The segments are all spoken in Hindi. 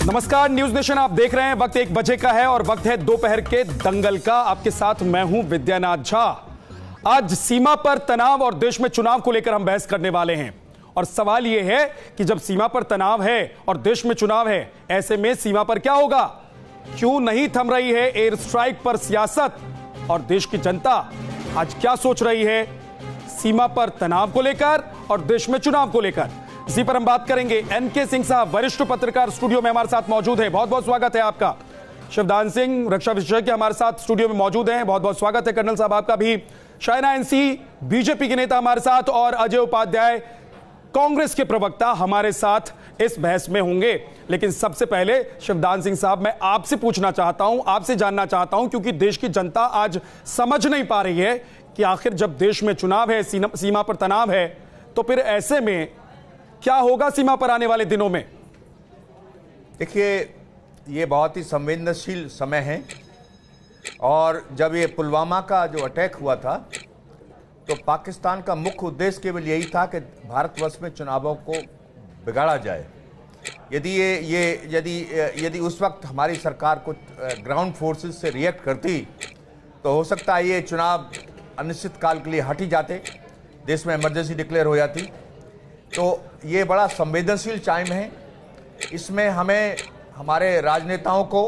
नमस्कार, न्यूज नेशन आप देख रहे हैं। वक्त 1 बजे का है और वक्त है दोपहर के दंगल का। आपके साथ मैं हूं विद्यानाथ झा। आज सीमा पर तनाव और देश में चुनाव को लेकर हम बहस करने वाले हैं। और सवाल यह है कि जब सीमा पर तनाव है और देश में चुनाव है, ऐसे में सीमा पर क्या होगा? क्यों नहीं थम रही है एयर स्ट्राइक पर सियासत? और देश की जनता आज क्या सोच रही है सीमा पर तनाव को लेकर और देश में चुनाव को लेकर? इसी पर हम बात करेंगे। एनके सिंह साहब, वरिष्ठ पत्रकार, स्टूडियो में हमारे साथ मौजूद है। बहुत बहुत स्वागत है आपका। शिवदान सिंह, रक्षा विशेषज्ञ, हमारे साथ स्टूडियो में मौजूद हैं। बहुत बहुत स्वागत है कर्नल साहब आपका भी। शायना एनसी, बीजेपी के नेता हमारे साथ, और अजय उपाध्याय, कांग्रेस के प्रवक्ता, हमारे साथ इस बहस में होंगे। लेकिन सबसे पहले शिवदान सिंह साहब, मैं आपसे पूछना चाहता हूं, आपसे जानना चाहता हूं, क्योंकि देश की जनता आज समझ नहीं पा रही है कि आखिर जब देश में चुनाव है, सीमा पर तनाव है, तो फिर ऐसे में क्या होगा सीमा पर आने वाले दिनों में? देखिए, ये बहुत ही संवेदनशील समय है। और जब ये पुलवामा का जो अटैक हुआ था, तो पाकिस्तान का मुख्य उद्देश्य केवल यही था कि भारतवर्ष में चुनावों को बिगाड़ा जाए। यदि उस वक्त हमारी सरकार कुछ ग्राउंड फोर्सेस से रिएक्ट करती, तो हो सकता है ये चुनाव अनिश्चित काल के लिए हट ही जाते, देश में इमरजेंसी डिक्लेयर हो जाती। तो ये बड़ा संवेदनशील टाइम है। इसमें हमें हमारे राजनेताओं को,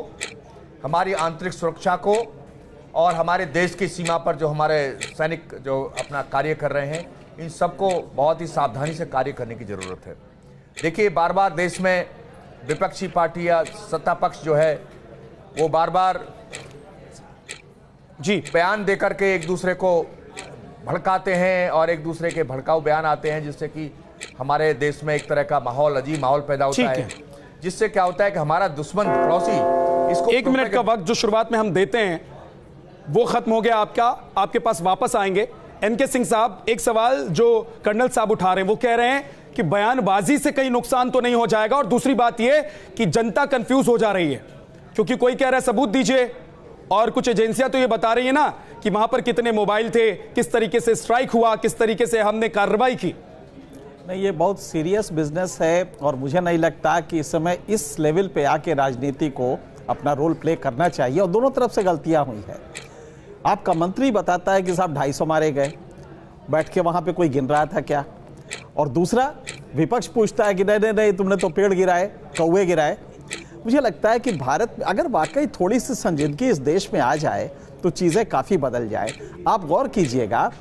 हमारी आंतरिक सुरक्षा को और हमारे देश की सीमा पर जो हमारे सैनिक जो अपना कार्य कर रहे हैं, इन सबको बहुत ही सावधानी से कार्य करने की ज़रूरत है। देखिए, बार बार देश में विपक्षी पार्टी या सत्ता पक्ष जो है, वो बार बार बयान देकर के एक दूसरे को भड़काते हैं और एक दूसरे के भड़काऊ बयान आते हैं, जिससे कि हमारे देश में एक तरह का माहौल, अजीब माहौल पैदा होता है, जिससे क्या होता है कि हमारा दुश्मन पड़ोसी इसको 1 मिनट का वक्त जो शुरुआत में हम देते हैं वो खत्म हो गया आपका। आपके पास वापस आएंगे। एनके सिंह साहब, एक सवाल जो कर्नल साहब उठा रहे हैं, वो कह रहे हैं कि बयानबाजी से कहीं नुकसान तो नहीं हो जाएगा, और दूसरी बात यह कि जनता कंफ्यूज हो जा रही है, क्योंकि कोई कह रहा है सबूत दीजिए, और कुछ एजेंसियां तो ये बता रही है ना कि वहां पर कितने मोबाइल थे, किस तरीके से स्ट्राइक हुआ, किस तरीके से हमने कार्रवाई की। नहीं, ये बहुत सीरियस बिजनेस है और मुझे नहीं लगता कि इस समय इस लेवल पे आके राजनीति को अपना रोल प्ले करना चाहिए, और दोनों तरफ से गलतियां हुई है। आपका मंत्री बताता है कि साहब 250 मारे गए, बैठ के वहां पे कोई गिन रहा था क्या? और दूसरा विपक्ष पूछता है कि नहीं नहीं, तुमने तो पेड़ गिराए, कौवे गिराए। मुझे लगता है कि भारत में अगर वाकई थोड़ी सी संजीदगी इस देश में आ जाए तो चीज़ें काफ़ी बदल जाए। आप गौर कीजिएगा,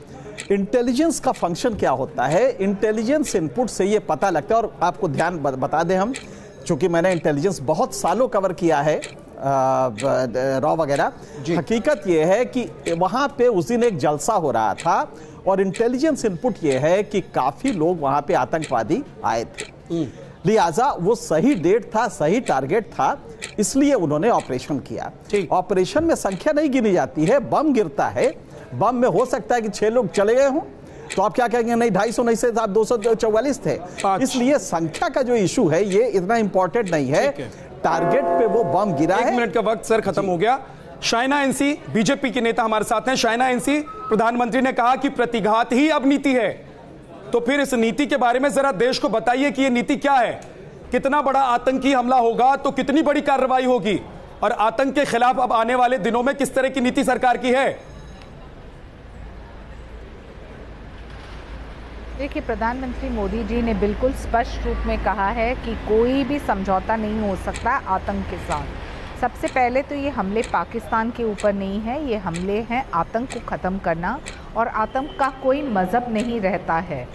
इंटेलिजेंस का फंक्शन क्या होता है। इंटेलिजेंस इनपुट से ये पता लगता है, और आपको ध्यान बता दें हम, चूंकि मैंने इंटेलिजेंस बहुत सालों कवर किया है, रॉ वगैरह, हकीकत ये है कि वहाँ पे उस दिन एक जलसा हो रहा था, और इंटेलिजेंस इनपुट ये है कि काफ़ी लोग वहाँ पे आतंकवादी आए थे, लिहाजा वो सही डेट था, सही टारगेट था, इसलिए उन्होंने ऑपरेशन किया। ऑपरेशन में संख्या नहीं गिनी जाती है, बम गिरता है, बम में हो सकता है कि 6 लोग चले गए हों, तो आप क्या कहेंगे? नहीं 250 नहीं से आप 244 थे। इसलिए संख्या का जो इशू है ये इतना इंपॉर्टेंट नहीं है, टारगेट पे वो बम गिरा है। 1 मिनट का वक्त सर खत्म हो गया। शायना एनसी, बीजेपी के नेता हमारे साथ हैं। शायना एनसी, प्रधानमंत्री ने कहा कि प्रतिघात ही अब नीति है, तो फिर इस नीति के बारे में जरा देश को बताइए कि ये नीति क्या है। कितना बड़ा आतंकी हमला होगा तो कितनी बड़ी कार्रवाई होगी, और आतंक के खिलाफ अब आने वाले दिनों में किस तरह की नीति सरकार की है? देखिए, प्रधानमंत्री मोदी जी ने बिल्कुल स्पष्ट रूप में कहा है कि कोई भी समझौता नहीं हो सकता आतंक के साथ। सबसे पहले तो ये हमले पाकिस्तान के ऊपर नहीं है, ये हमले हैं आतंक को ख़त्म करना, और आतंक का कोई मज़हब नहीं रहता है।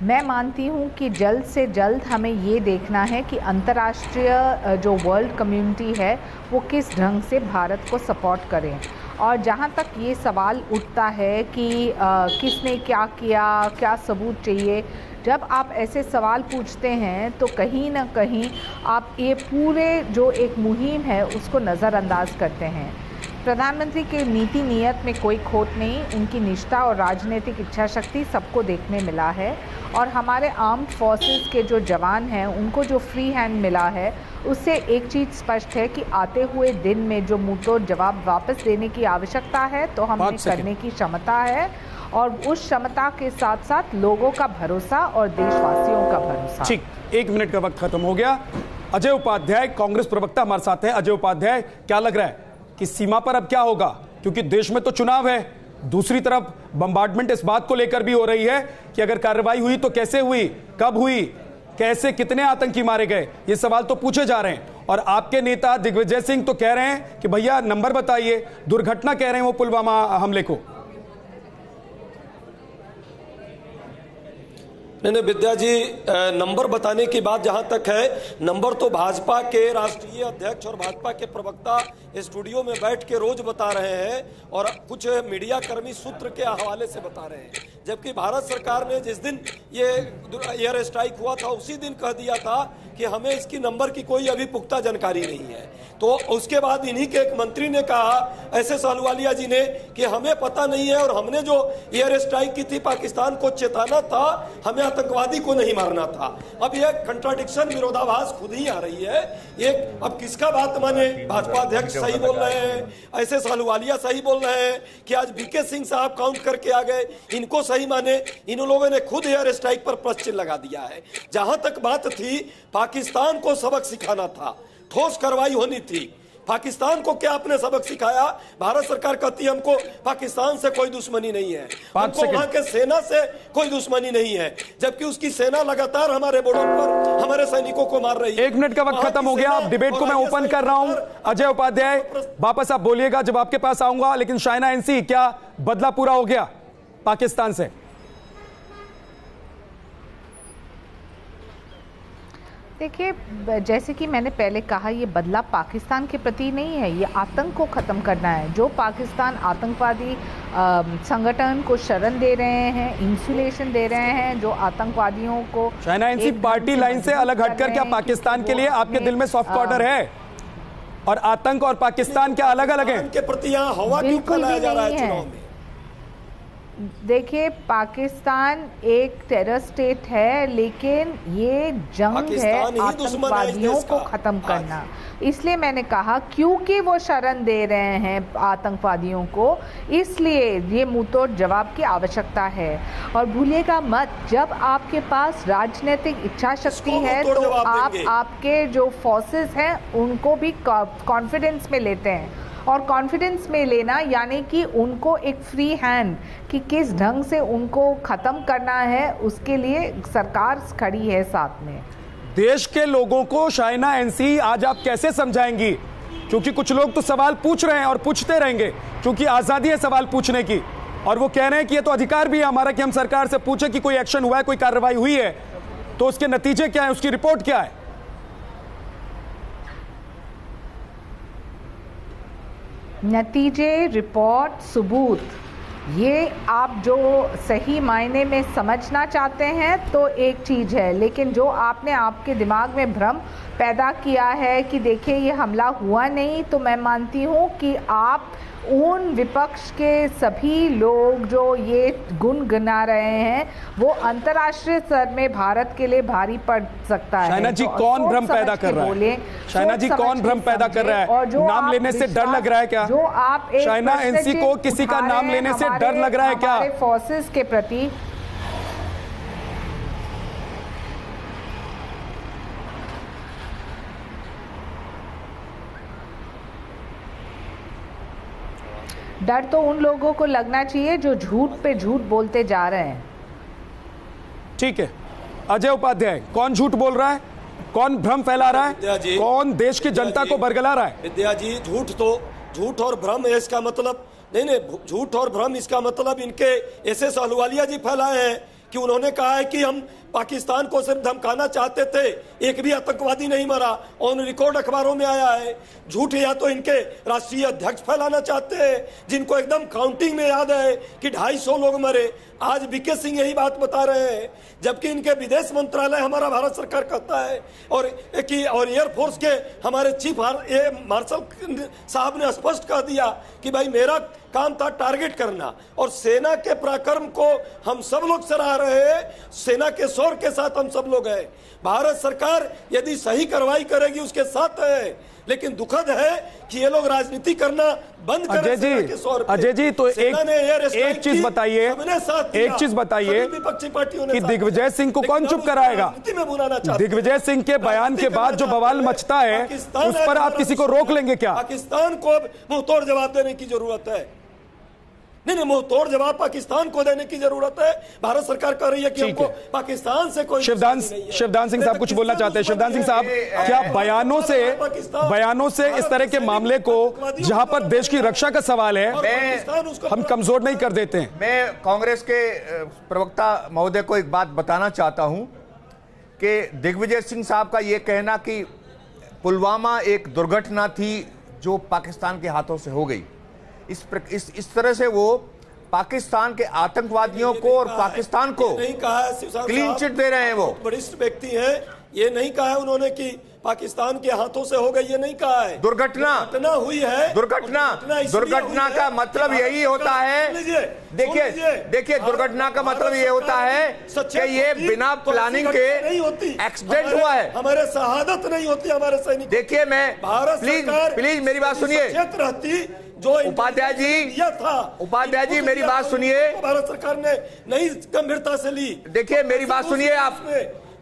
मैं मानती हूँ कि जल्द से जल्द हमें ये देखना है कि अंतर्राष्ट्रीय जो वर्ल्ड कम्युनिटी है वो किस ढंग से भारत को सपोर्ट करें। और जहाँ तक ये सवाल उठता है कि किसने क्या किया, क्या सबूत चाहिए, जब आप ऐसे सवाल पूछते हैं तो कहीं ना कहीं आप ये पूरे जो एक मुहिम है उसको नज़रअंदाज करते हैं। प्रधानमंत्री के नीति नियत में कोई खोट नहीं, उनकी निष्ठा और राजनीतिक इच्छा शक्ति सबको देखने मिला है, और हमारे आर्म्ड फोर्सेस के जो जवान हैं उनको जो फ्री हैंड मिला है, उससे एक चीज़ स्पष्ट है कि आते हुए दिन में जो मुंहतोड़ जवाब वापस देने की आवश्यकता है तो हमें करने की क्षमता है, और उस क्षमता के साथ साथ लोगों का भरोसा और देशवासियों का भरोसा। ठीक, 1 मिनट का वक्त खत्म हो गया। अजय उपाध्याय कांग्रेस प्रवक्ता हमारे साथ हैं। अजय उपाध्याय, क्या लग रहा है कि सीमा पर अब क्या होगा, क्योंकि देश में तो चुनाव है, दूसरी तरफ बम्बार्डमेंट इस बात को लेकर भी हो रही है कि अगर कार्रवाई हुई तो कैसे हुई, कब हुई, कैसे, कितने आतंकी मारे गए, ये सवाल तो पूछे जा रहे हैं। और आपके नेता दिग्विजय सिंह तो कह रहे हैं कि भैया नंबर बताइए, दुर्घटना कह रहे हैं वो पुलवामा हमले को। नहीं विद्या जी, नंबर बताने की बात जहां तक है, नंबर तो भाजपा के राष्ट्रीय अध्यक्ष और भाजपा के प्रवक्ता स्टूडियो में बैठ के रोज बता रहे हैं और कुछ मीडिया कर्मी सूत्र के हवाले से बता रहे हैं, जबकि भारत सरकार ने जिस दिन ये एयर स्ट्राइक हुआ था उसी दिन कह दिया था कि हमें इसकी नंबर की कोई अभी पुख्ता जानकारी नहीं है। तो उसके बाद इन्हीं के एक मंत्री ने कहा, एसएस अहलुवालिया जी ने, कि हमें पता नहीं है और हमने जो एयर स्ट्राइक की थी पाकिस्तान को चेताना था, हमें आतंकवादी को नहीं मारना था। अब यह कंट्राडिक्शन, विरोधाभास खुद ही आ रही है। एक अब किसका बात माने? भाजपा अध्यक्ष सही बोल रहे हैं, एसएस अहलुवालिया सही बोल रहे हैं कि आज बीके सिंह साहब काउंट करके आ गए, इनको सही माने? इन लोगों ने खुद एयर स्ट्राइक पर प्रश्न चिन्ह लगा दिया है। जहां तक बात थी, पाकिस्तान को सबक सिखाना था, ठोस कार्रवाई होनी थी। पाकिस्तान को क्या आपने सबक सिखाया? भारत सरकार कहती है हमको पाकिस्तान से कोई दुश्मनी नहीं है, हमको वहां के सेना से कोई दुश्मनी नहीं है, जबकि उसकी सेना लगातार हमारे बॉर्डर पर हमारे सैनिकों को मार रही है। 1 मिनट का वक्त खत्म हो गया। अब डिबेट को मैं ओपन कर रहा हूं। अजय उपाध्याय, वापस आप बोलिएगा जब आपके पास आऊंगा, लेकिन शाइना एनसी, क्या बदला पूरा हो गया पाकिस्तान से? देखिए, जैसे कि मैंने पहले कहा, ये बदला पाकिस्तान के प्रति नहीं है, ये आतंक को ख़त्म करना है। जो पाकिस्तान आतंकवादी संगठन को शरण दे रहे हैं, इंसुलेशन दे रहे हैं, जो आतंकवादियों को शाइना एनसी, पार्टी लाइन से अलग हटकर क्या पाकिस्तान के लिए आपके दिल में सॉफ्ट कॉर्नर है? और आतंक और पाकिस्तान क्या अलग अलग है? के प्रति यहाँ हवा क्यों फैलाया जा रहा है चुनाव में? देखिए, पाकिस्तान एक टेरर स्टेट है, लेकिन ये जंग है आतंकवादियों को खत्म करना। इसलिए मैंने कहा, क्योंकि वो शरण दे रहे हैं आतंकवादियों को, इसलिए ये मुंहतोड़ जवाब की आवश्यकता है। और भूलिएगा मत, जब आपके पास राजनीतिक इच्छा शक्ति है तो आप आपके जो फोर्सेस हैं उनको भी कॉन्फिडेंस में लेते हैं। और कॉन्फिडेंस में लेना यानी कि उनको एक फ्री हैंड कि किस ढंग से उनको ख़त्म करना है, उसके लिए सरकार खड़ी है साथ में। देश के लोगों को शाइना एनसी आज आप कैसे समझाएंगी? क्योंकि कुछ लोग तो सवाल पूछ रहे हैं और पूछते रहेंगे, क्योंकि आज़ादी है सवाल पूछने की, और वो कह रहे हैं कि ये तो अधिकार भी है हमारा कि हम सरकार से पूछे कि कोई एक्शन हुआ है, कोई कार्रवाई हुई है, तो उसके नतीजे क्या है, उसकी रिपोर्ट क्या है? नतीजे, रिपोर्ट, सबूत, ये आप जो सही मायने में समझना चाहते हैं तो एक चीज़ है, लेकिन जो आपने आपके दिमाग में भ्रम पैदा किया है कि देखिए ये हमला हुआ नहीं, तो मैं मानती हूँ कि आप उन विपक्ष के सभी लोग जो ये गुनगुना रहे हैं, वो अंतर्राष्ट्रीय स्तर में भारत के लिए भारी पड़ सकता है। शाइना जी, कौन भ्रम पैदा कर रहा है? शाइना जी, कौन भ्रम पैदा कर रहा है? नाम लेने से डर लग रहा है क्या? जो आप शाइना एनसी को किसी का नाम लेने से डर लग रहा है क्या? फोर्सेस के प्रति डर तो उन लोगों को लगना चाहिए जो झूठ पे झूठ बोलते जा रहे हैं। ठीक है, अजय उपाध्याय, कौन झूठ बोल रहा है, कौन भ्रम फैला रहा है, कौन देश की जनता को बरगला रहा है? विद्या जी, झूठ और भ्रम है इसका मतलब नहीं, झूठ और भ्रम इसका मतलब इनके एसएस अहलुवालिया जी फैलाए हैं कि उन्होंने कहा है कि हम पाकिस्तान को सिर्फ धमकाना चाहते थे, एक भी आतंकवादी नहीं मरा, ऑन रिकॉर्ड अखबारों में आया है। झूठ या तो इनके राष्ट्रीय अध्यक्ष फैलाना चाहते हैं, जिनको एकदम काउंटिंग में याद है कि 250 लोग मरे। आज बीके सिंह यही बात बता रहे हैं, जबकि इनके विदेश मंत्रालय हमारा भारत सरकार कहता है और एयरफोर्स के हमारे चीफ मार्शल साहब ने स्पष्ट कह दिया कि भाई मेरा काम था टारगेट करना, और सेना के पराक्रम को हम सब लोग सराह रहे हैं, सेना के शौर्य के साथ हम सब लोग हैं। भारत सरकार यदि सही कार्रवाई करेगी उसके साथ है, लेकिन दुखद है कि ये लोग राजनीति करना बंद कर अजय जी तो एक चीज बताइए, विपक्षी पार्टियों ने कि दिग्विजय सिंह को कौन चुप कराएगा? दिग्विजय सिंह के बयान के बाद जो बवाल मचता है उस पर आप किसी को रोक लेंगे क्या? पाकिस्तान को अब मुंहतोड़ जवाब देने की जरूरत है। नहीं, मुंहतोड़ जवाब पाकिस्तान को देने की जरूरत है। भारत सरकार कह रही है कि हमको पाकिस्तान से कोई शिवदान सिंह साहब कुछ बोलना चाहते हैं। शिवदान सिंह साहब, क्या बयानों से इस तरह के मामले को, जहां पर देश की रक्षा का सवाल है, हम कमजोर नहीं कर देते हैं? मैं कांग्रेस के प्रवक्ता महोदय को एक बात बताना चाहता हूं कि दिग्विजय सिंह साहब का यह कहना कि पुलवामा एक दुर्घटना थी जो पाकिस्तान के हाथों से हो गई, इस तरह से वो पाकिस्तान के आतंकवादियों को और पाकिस्तान को नहीं कहा है, क्लीन चिट दे रहे हैं। वो वरिष्ठ व्यक्ति हैं, ये नहीं कहा है उन्होंने कि पाकिस्तान के हाथों से हो गई, ये नहीं कहा है। दुर्घटना हुई है। दुर्घटना का मतलब यही होता है, देखिए दुर्घटना का मतलब ये होता है कि ये बिना प्लानिंग के एक्सीडेंट हुआ है। हमारे शहादत नहीं होती हमारे सैनिक। देखिए, मैं भारत प्लीज मेरी बात सुनिए रहती जो उपाध्याय जी मेरी बात सुनिए। भारत सरकार ने नई गंभीरता से ली। देखिए मेरी बात सुनिए,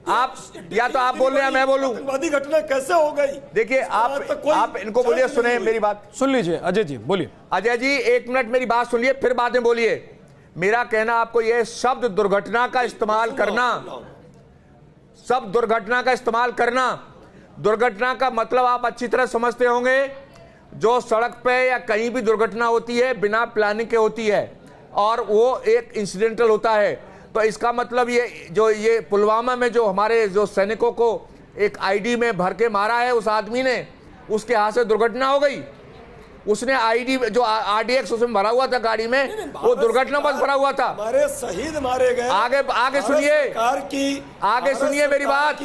आप या तो आप बोल रहे हैं मैं बोलूं। आतंकवादी घटना कैसे हो गई? देखिए आप इनको बोलिए, सुने मेरी बात, सुन लीजिए। अजय जी बोलिए। अजय जी 1 मिनट मेरी बात सुनिए, फिर बाद में बोलिए। मेरा कहना आपको यह शब्द दुर्घटना का इस्तेमाल करना, शब्द दुर्घटना का इस्तेमाल करना, दुर्घटना का मतलब आप अच्छी तरह समझते होंगे। जो सड़क पे या कहीं भी दुर्घटना होती है बिना प्लानिंग के होती है और वो एक इंसिडेंटल होता है। तो इसका मतलब ये पुलवामा में जो हमारे जो सैनिकों को एक आईडी में भर के मारा है उस आदमी ने, उसके हाथ से दुर्घटना हो गई। उसने आईडी जो आरडीएक्स उसमें भरा हुआ था गाड़ी में, वो दुर्घटना बस भरा हुआ था। हमारे शहीद मारे गए। आगे सुनिए, आगे सुनिए मेरी बात।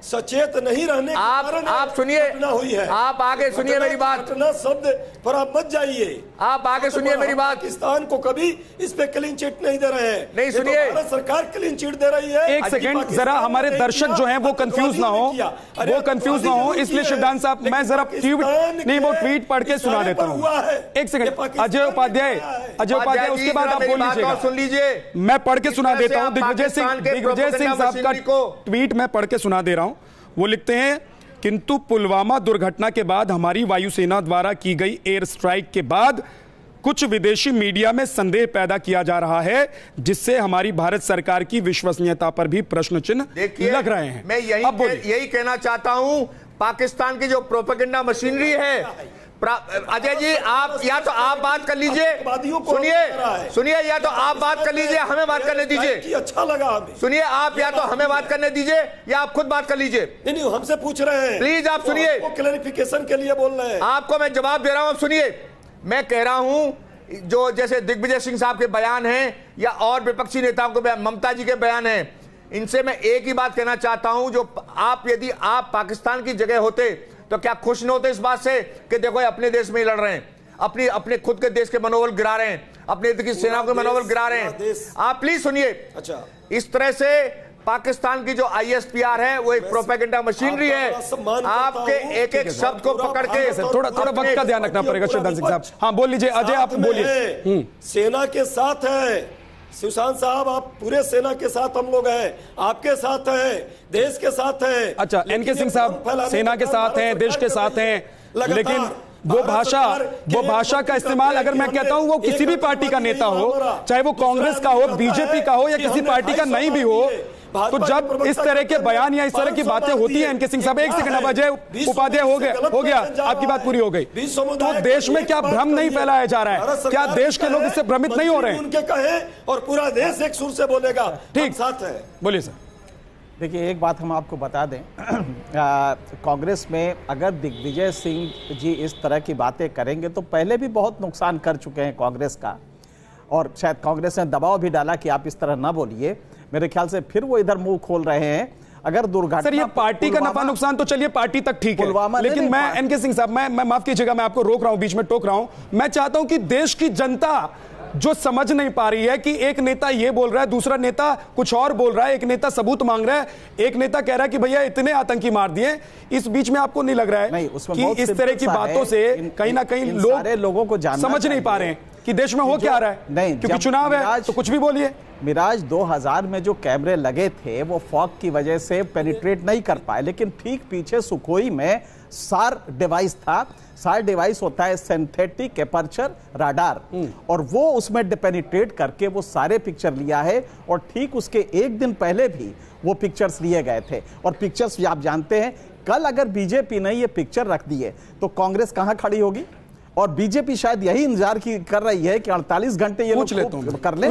सचेत नहीं रहने आप सुनिए, हुई है। आप आगे सुनिए मेरी बात। शब्द पर आप मत जाइए। आप आगे सुनिए मेरी बात। पाकिस्तान को कभी इस पे क्लीन चिट नहीं दे रहे हैं। नहीं सुनिए, भारत सरकार क्लीन चिट दे रही है। एक सेकंड, जरा हमारे दर्शक जो हैं वो कंफ्यूज ना हो, इसलिए शिवदान साहब मैं जरा ट्वीट पढ़ के सुना देता हूँ। एक सेकंड, अजय उपाध्याय उसके बाद आप बोल लीजिएगा। सुन लीजिए, मैं पढ़ के सुना देता हूँ। दिग्विजय सिंह साहब का ट्वीट मैं पढ़ के सुना दे रहा हूं। वो लिखते हैं, किंतु पुलवामा दुर्घटना के बाद हमारी वायुसेना द्वारा की गई एयर स्ट्राइक के बाद कुछ विदेशी मीडिया में संदेह पैदा किया जा रहा है, जिससे हमारी भारत सरकार की विश्वसनीयता पर भी प्रश्न चिन्ह लग रहे हैं। मैं यही कहना चाहता हूं, पाकिस्तान की जो प्रोपेगेंडा मशीनरी है, अजय जी आप या तो आप बात कर लीजिए, सुनिए या तो आप बात कर लीजिए, हमें बात करने दीजिए। अच्छा लगा हमें। सुनिए, आप या तो हमें बात करने दीजिए या आप खुद बात कर लीजिए। नहीं, हमसे पूछ रहे हैं, प्लीज आप सुनिए। क्लैरिफिकेशन के लिए बोल रहे हैं। आपको मैं जवाब दे रहा हूं, आप सुनिए। मैं कह रहा हूं जो जैसे दिग्विजय सिंह साहब के बयान हैं या और विपक्षी नेताओं के बयान, ममता जी के बयान हैं, इनसे मैं एक ही बात कहना चाहता हूं, जो यदि आप पाकिस्तान की जगह होते तो क्या खुश न होते इस बात से कि देखो अपने देश में ही लड़ रहे हैं, अपने खुद के देश के मनोबल गिरा रहे हैं, अपने देश की सेना के मनोबल गिरा रहे हैं। आप प्लीज सुनिए। अच्छा, इस तरह से पाकिस्तान की जो आईएसपीआर है वो एक प्रोपेगेंडा मशीनरी है। आपके एक एक शब्द को पकड़ के थोड़ा वक्त का ध्यान रखना पड़ेगा। शिवदान सिंह साहब, हाँ बोल लीजिए। अजय आप बोलिए। सेना के साथ है सुशांत साहब, आप पूरे सेना के साथ हम लोग हैं, आपके साथ हैं, देश के साथ हैं। अच्छा, एनके सिंह साहब सेना के साथ हैं, देश के साथ हैं, लेकिन वो भाषा का इस्तेमाल अगर मैं कहता हूं वो किसी भी पार्टी का नेता हो, चाहे वो कांग्रेस का हो, बीजेपी का हो या किसी पार्टी का नहीं भी हो, तो जब इस तरह के बयान या इस तरह की बातें होती हैं, एनके सिंह साहब एक सेकंड, अब अजय उपाध्याय हो गया आपकी बात पूरी हो गई। तो देश में क्या भ्रम नहीं फैलाया जा रहा है? क्या देश के लोग इससे भ्रमित नहीं हो रहे हैं? उनके कहे और पूरा देश एक सुर से बोलेगा, ठीक साथ है। बोलिए सर। देखिए, एक बात हम आपको बता दें, कांग्रेस में अगर दिग्विजय सिंह जी इस तरह की बातें करेंगे तो पहले भी बहुत नुकसान कर चुके हैं कांग्रेस का, और शायद कांग्रेस ने दबाव भी डाला कि आप इस तरह ना बोलिए। मेरे ख्याल से फिर वो इधर मुंह खोल रहे हैं। अगर दुर्घटना, सर ये पार्टी का नफा नुकसान तो चलिए पार्टी तक ठीक है, लेकिन मैं एनके सिंह साहब, मैं माफ कीजिएगा, मैं आपको रोक रहा हूं, बीच में टोक रहा हूं। मैं चाहता हूं कि देश की जनता जो समझ नहीं पा रही है कि एक नेता ये बोल रहा है, दूसरा नेता कुछ और बोल रहा है, एक नेता सबूत मांग रहा है, एक नेता कह रहा है कि भैया इतने आतंकी मार दिए। इस बीच में आपको नहीं लग रहा है कि इस तरह की बातों से कहीं ना कहीं लोगों को समझ नहीं पा रहे हैं कि देश में हो क्या रहा है? नहीं, क्योंकि चुनाव है तो कुछ भी बोलिए। मिराज 2000 में जो कैमरे लगे थे वो फॉग की वजह से पेनिट्रेट नहीं कर पाए, लेकिन ठीक पीछे सुखोई में सार डिवाइस था। सार डिवाइस होता है सिंथेटिक एपर्चर राडार, और वो उसमें पेनिट्रेट करके वो सारे पिक्चर लिया है। और ठीक उसके एक दिन पहले भी वो पिक्चर्स लिए गए थे। और पिक्चर्स आप जानते हैं, कल अगर बीजेपी ने ये पिक्चर रख दिए तो कांग्रेस कहां खड़ी होगी? और बीजेपी शायद यही इंतजार कर रही है कि 48 घंटे ये लोग कर ले।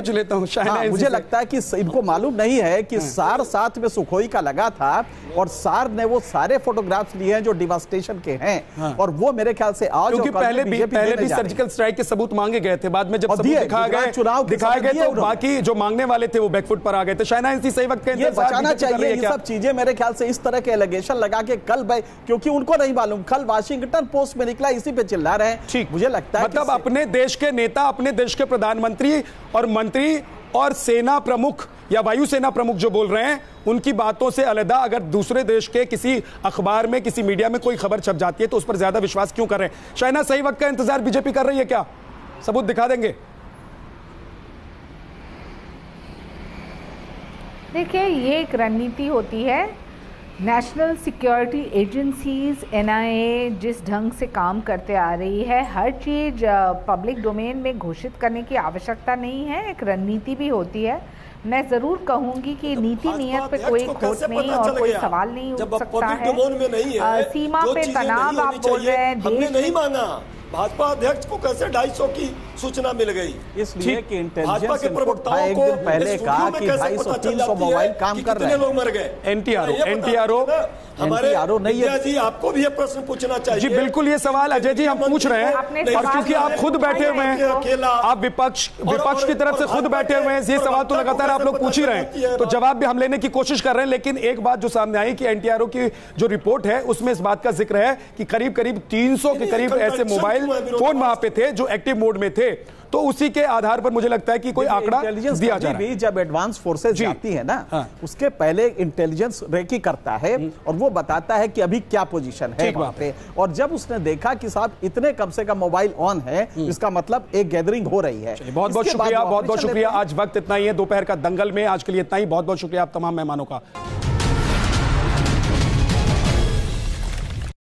मुझे लगता है कि इनको मालूम नहीं है कि सार साथ में सुखोई का लगा था, और सार ने वो सारे फोटोग्राफ्स लिए हैं जो डिवास्टेशन के हैं। और वो मेरे ख्याल से आज क्योंकि पहले भी सर्जिकल स्ट्राइक के सबूत मांगे गए थे, बाद में जब सबूत दिखाए गए तो बाकी जो मांगने वाले थे वो बैकफुट पर आ गए थे। शहनाज सही वक्त ये बचाना चाहिए ये सब चीजें। मेरे ख्याल से इस तरह के एलिगेशन लगा के कल, क्योंकि उनको नहीं मालूम, कल वाशिंगटन पोस्ट में निकला, इसी पे चिल्ला रहे हैं। ठीक, मुझे लगता है मतलब अपने देश के नेता, अपने देश के प्रधानमंत्री और मंत्री और सेना प्रमुख या वायुसेना प्रमुख जो बोल रहे हैं, उनकी बातों से अलग अगर दूसरे देश के किसी अखबार में, किसी मीडिया में कोई खबर छप जाती है तो उस पर ज्यादा विश्वास क्यों कर रहे हैं? शहनाज, सही वक्त का इंतजार बीजेपी कर रही है क्या? सबूत दिखा देंगे? देखिए, ये एक रणनीति होती है। नेशनल सिक्योरिटी एजेंसीज NIA जिस ढंग से काम करते आ रही है, हर चीज़ पब्लिक डोमेन में घोषित करने की आवश्यकता नहीं है, एक रणनीति भी होती है। मैं जरूर कहूंगी कि नीति नियत पे कोई खोट नहीं और कोई सवाल नहीं उठ सकता है। सीमा पे तनाव आप बोल रहे हैं, हमने नहीं मांगा। भाजपा अध्यक्ष को कैसे 250 की सूचना मिल गई? इसलिए कि भाजपा के प्रवक्ताओं को पहले कहा कि 250-300 मोबाइल काम कर रहे हैं। कितने लोग मर गए? एनटीआरओ हमारे विद्या जी, आपको भी ये प्रश्न पूछना चाहिए। जी बिल्कुल, ये सवाल अजय जी हम पूछ रहे हैं, और क्योंकि आप खुद बैठे हुए हैं, आप विपक्ष की तरफ से खुद बैठे हुए हैं, ये सवाल तो लगातार आप लोग पूछ ही रहे हैं, तो जवाब भी हम लेने की कोशिश कर रहे हैं। लेकिन एक बात जो सामने आई कि एनटीआरओ की जो रिपोर्ट है उसमें इस बात का जिक्र है कि करीब 300 के करीब ऐसे मोबाइल फोन वहां पे थे जो एक्टिव मोड में थे। तो उसी के आधार पर मुझे लगता है कि कोई आंकड़ा दिया जा रहा है। जब एडवांस फोर्सेस जाती है ना, उसके पहले इंटेलिजेंस रेकी करता है और वो बताता है कि अभी क्या पोजीशन है वहां पे। और जब उसने देखा कि साहब इतने कम से कम मोबाइल ऑन है, इसका मतलब एक गैदरिंग हो रही है। बहुत बहुत शुक्रिया, बहुत बहुत शुक्रिया। आज वक्त इतना ही है, दोपहर का दंगल में आज के लिए इतना ही। बहुत बहुत शुक्रिया आप तमाम मेहमानों का।